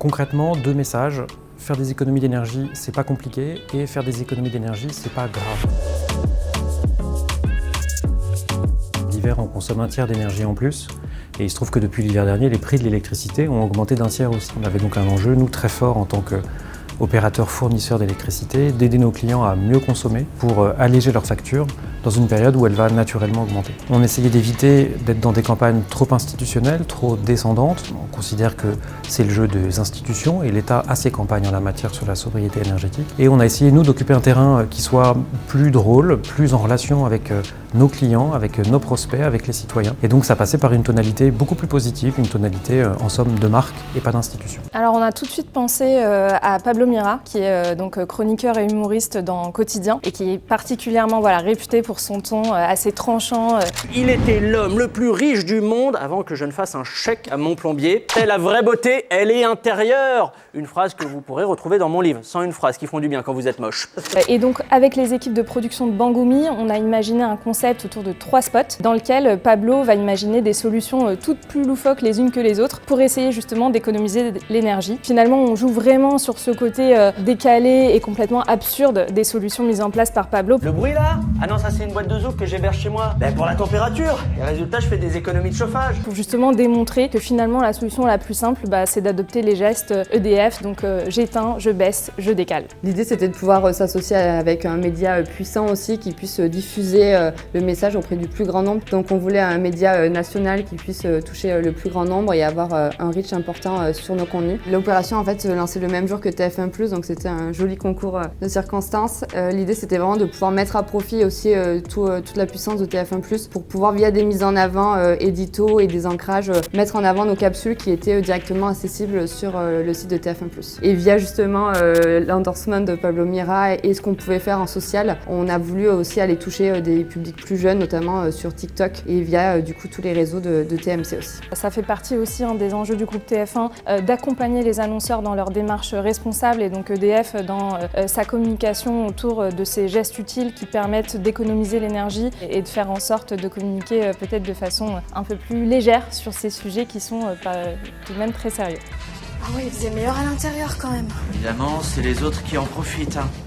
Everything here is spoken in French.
Concrètement, 2 messages. Faire des économies d'énergie, c'est pas compliqué, et faire des économies d'énergie, c'est pas grave. L'hiver, on consomme un tiers d'énergie en plus, et il se trouve que depuis l'hiver dernier, les prix de l'électricité ont augmenté d'un tiers aussi. On avait donc un enjeu, nous, très fort en tant qu'opérateur fournisseur d'électricité, d'aider nos clients à mieux consommer pour alléger leurs factures dans une période où elle va naturellement augmenter. On essayait d'éviter d'être dans des campagnes trop institutionnelles, trop descendantes. On considère que c'est le jeu des institutions et l'État a ses campagnes en la matière sur la sobriété énergétique. Et on a essayé, nous, d'occuper un terrain qui soit plus drôle, plus en relation avec nos clients, avec nos prospects, avec les citoyens. Et donc ça passait par une tonalité beaucoup plus positive, une tonalité en somme de marque et pas d'institution. Alors on a tout de suite pensé à Pablo Mira, qui est donc chroniqueur et humoriste dans Quotidien et qui est particulièrement réputé pour son ton assez tranchant. Il était l'homme le plus riche du monde avant que je ne fasse un chèque à mon plombier. C'est la vraie beauté, elle est intérieure. Une phrase que vous pourrez retrouver dans mon livre, 101 phrases qui font du bien quand vous êtes moche. Et donc avec les équipes de production de Bangoumi, on a imaginé un concept autour de 3 spots dans lequel Pablo va imaginer des solutions toutes plus loufoques les unes que les autres pour essayer justement d'économiser l'énergie. Finalement, on joue vraiment sur ce côté décalé et complètement absurde des solutions mises en place par Pablo. Le bruit là? Ah non, ça c'est une boîte de zouk que j'héberge chez moi. Ben pour la température. Et résultat, je fais des économies de chauffage. Pour justement démontrer que finalement la solution la plus simple, c'est d'adopter les gestes EDF, donc j'éteins, je baisse, je décale. L'idée c'était de pouvoir s'associer avec un média puissant aussi qui puisse diffuser le message auprès du plus grand nombre. Donc on voulait un média national qui puisse toucher le plus grand nombre et avoir un reach important sur nos contenus. L'opération en fait se lançait le même jour que TF1+, donc c'était un joli concours de circonstances. L'idée c'était vraiment de pouvoir mettre à profit aussi toute la puissance de TF1+, pour pouvoir via des mises en avant édito et des ancrages mettre en avant nos capsules qui étaient directement accessibles sur le site de TF1+. Et via justement l'endorsement de Pablo Mira et ce qu'on pouvait faire en social, on a voulu aussi aller toucher des publics plus jeunes, notamment sur TikTok et via du coup tous les réseaux de TMC aussi. Ça fait partie aussi des enjeux du groupe TF1 d'accompagner les annonceurs dans leur démarche responsable et donc EDF dans sa communication autour de ces gestes utiles qui permettent d'économiser l'énergie et de faire en sorte de communiquer peut-être de façon un peu plus légère sur ces sujets qui sont tout de même très sérieux. Ah ouais, il faisait meilleur à l'intérieur quand même. Évidemment, c'est les autres qui en profitent.